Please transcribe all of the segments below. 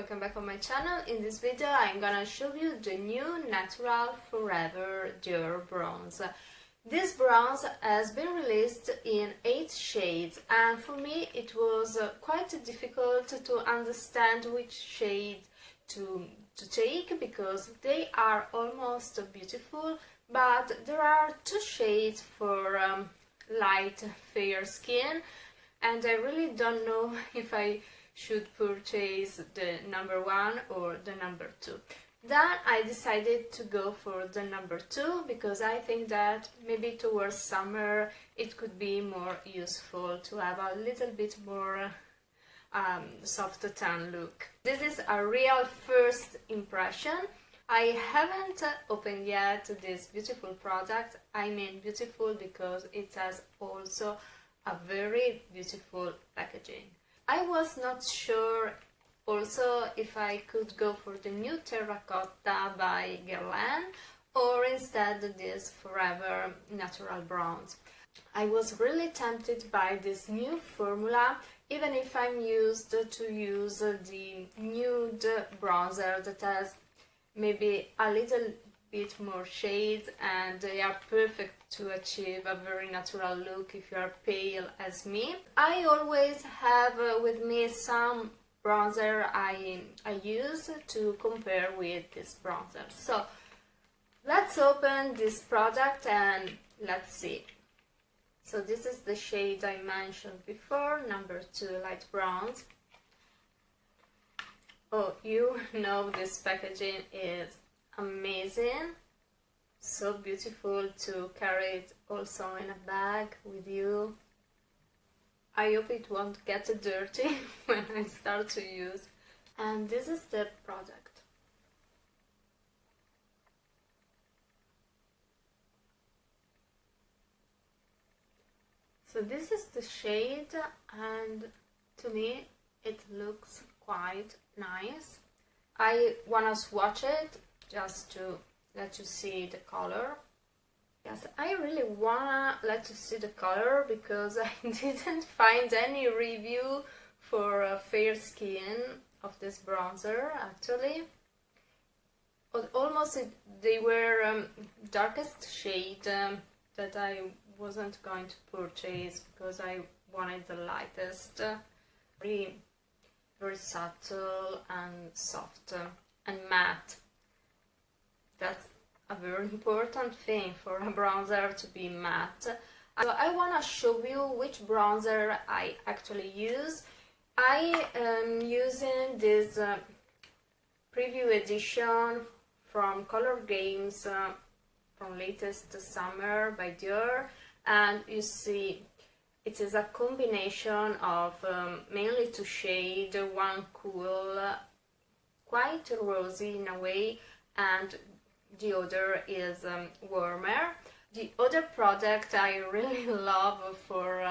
welcome back on my channel. In this video I'm gonna show you the new Natural Forever Dior bronze. This bronze has been released in 8 shades, and for me it was quite difficult to understand which shade to take, because they are almost beautiful, but there are 2 shades for light fair skin, and I really don't know if I should purchase the number 1 or the number 2. Then I decided to go for the number 2 because I think that maybe towards summer it could be more useful to have a little bit more soft tan look. This is a real first impression. I haven't opened yet this beautiful product. I mean beautiful because it has also a very beautiful packaging. I was not sure also if I could go for the new Terracotta by Guerlain or instead this Forever Natural Bronze. I was really tempted by this new formula, even if I'm used to use the nude bronzer that has maybe a little bit more shades, and they are perfect to achieve a very natural look if you are pale as me. I always have with me some bronzer I use to compare with this bronzer. So let's open this product and let's see. So this is the shade I mentioned before, number 2 light bronze. Oh, you know this packaging is amazing, so beautiful to carry it also in a bag with you. I hope it won't get dirty when I start to use. And this is the product. So this is the shade, and to me it looks quite nice. I wanna swatch it just to let you see the color. Yes, I really wanna let you see the color because I didn't find any review for fair skin of this bronzer actually. Almost they were darkest shade that I wasn't going to purchase because I wanted the lightest, very subtle and soft and matte. That's a very important thing for a bronzer, to be matte. So I want to show you which bronzer I actually use. I am using this preview edition from Color Games from latest summer by Dior, and you see it is a combination of mainly 2 shades, one cool, quite rosy in a way, and the other is warmer. The other product I really love for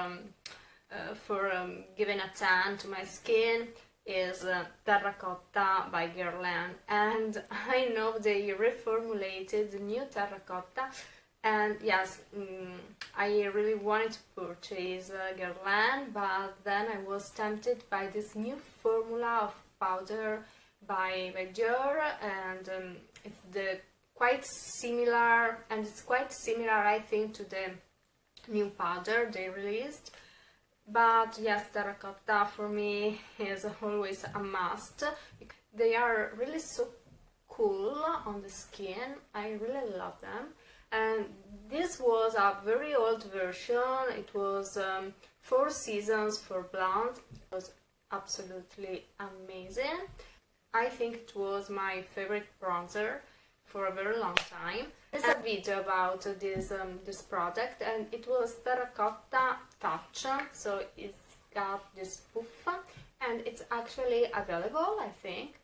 giving a tan to my skin is Terracotta by Guerlain, and I know they reformulated the new Terracotta, and yes, I really wanted to purchase Guerlain, but then I was tempted by this new formula of powder by Dior, and it's quite similar, and it's quite similar I think to the new powder they released. But yes, Terracotta for me is always a must. They are really so cool on the skin, I really love them. And this was a very old version, it was 4 seasons for blonde. It was absolutely amazing. I think it was my favorite bronzer for a very long time. There's a video about this product, and it was Terracotta Touch, so it's got this poof, and it's actually available I think,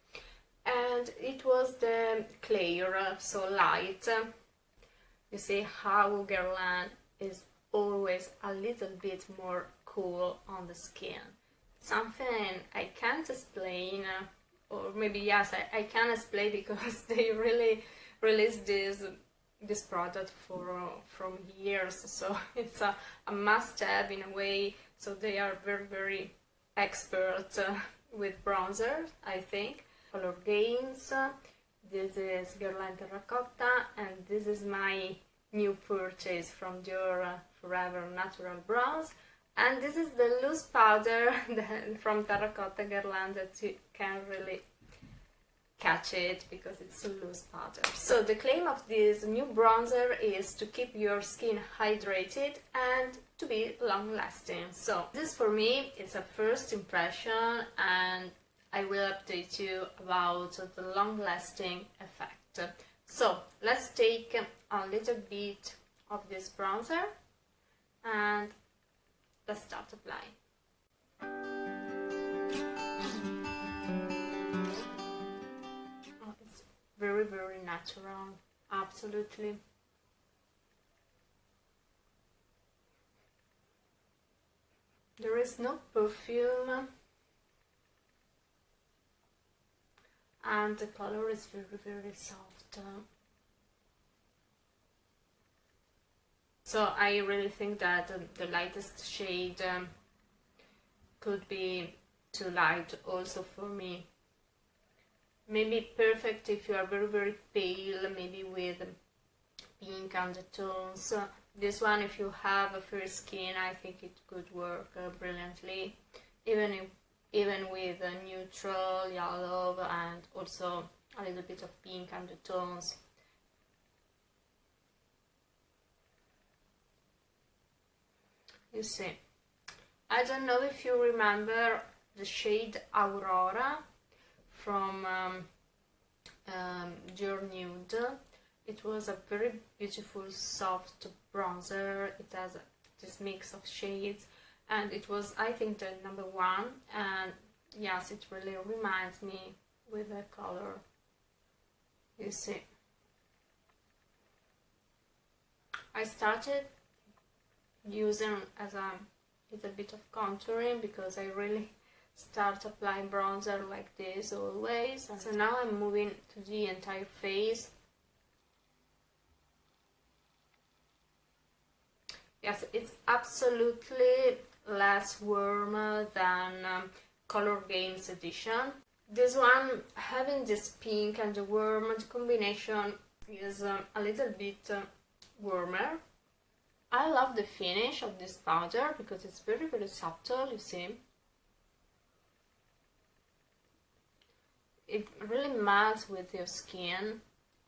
and it was the clear, so light. You see how Guerlain is always a little bit more cool on the skin. Something I can't explain, or maybe yes, I can explain because they really released this product from years, so it's a must-have in a way. So they are very expert with bronzers, I think. Color Games. This is Guerlain Terracotta, and this is my new purchase from Dior Forever Natural Bronze. And this is the loose powder from Terracotta Guerlain that you can't really catch it because it's a loose powder. So the claim of this new bronzer is to keep your skin hydrated and to be long lasting. So this for me is a first impression, and I will update you about the long lasting effect. So let's take a little bit of this bronzer and let's start applying. Very, very natural, absolutely. There is no perfume, and the color is very, very soft. So I really think that the lightest shade could be too light also for me. Maybe perfect if you are very, very pale, maybe with pink undertones. This one, if you have a fair skin, I think it could work brilliantly, even with a neutral yellow and also a little bit of pink undertones. You see, I don't know if you remember the shade Aurora from Dior Nude. It was a very beautiful soft bronzer. It has this mix of shades, and it was, I think, the #1, and yes, it really reminds me with the color. You see, I started using as a little bit of contouring because I really start applying bronzer like this always. And so now I'm moving to the entire face. Yes, it's absolutely less warm than Color Games edition. This one, having this pink and the warm, the combination is a little bit warmer. I love the finish of this powder because it's very, very subtle, you see. It really melts with your skin.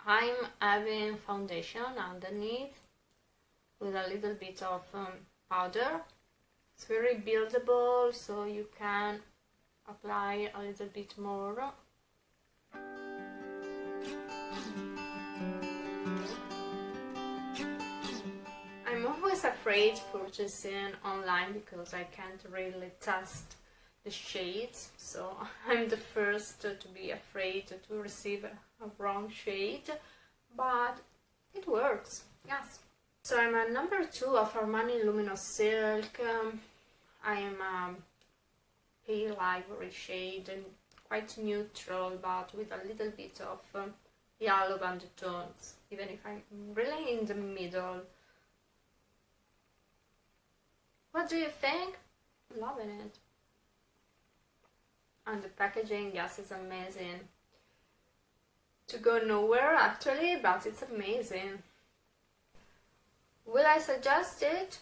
I'm having foundation underneath with a little bit of powder. It's very buildable, so you can apply a little bit more. I'm always afraid purchasing online because I can't really test the shades, so I'm the first to be afraid to receive a wrong shade, but it works, yes. So I'm a #2 of Armani Luminous Silk. I am a pale ivory shade, and quite neutral, but with a little bit of yellow undertones, even if I'm really in the middle. What do you think? Loving it. And the packaging, yes, is amazing. To go nowhere actually, but it's amazing. Will I suggest it?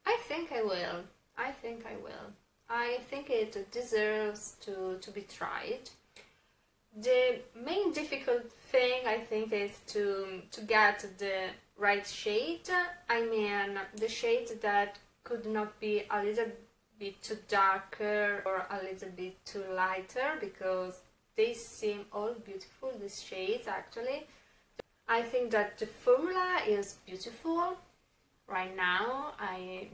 I think I will. I think I will. I think it deserves to be tried. The main difficult thing, I think, is to get the right shade. I mean, the shade that could not be a little bit too darker or a little bit too lighter, because they seem all beautiful, these shades actually. I think that the formula is beautiful right now. I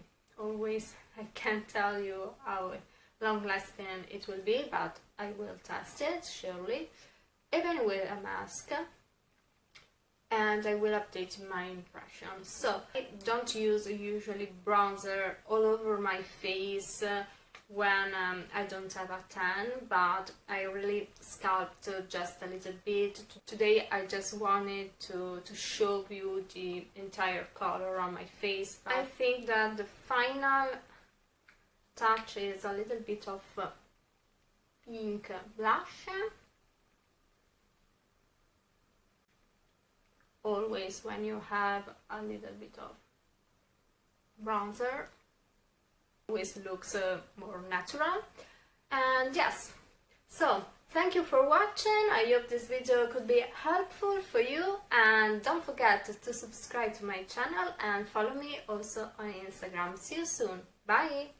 can't tell you how long lasting it will be, but I will test it surely, even with a mask, and I will update my impressions. So I don't use usually bronzer all over my face when I don't have a tan, but I really sculpt just a little bit. Today I just wanted to show you the entire color on my face. I think that the final touch is a little bit of pink blush, always when you have a little bit of bronzer, always looks more natural. And yes, so thank you for watching. I hope this video could be helpful for you, and don't forget to subscribe to my channel and follow me also on Instagram. See you soon. Bye!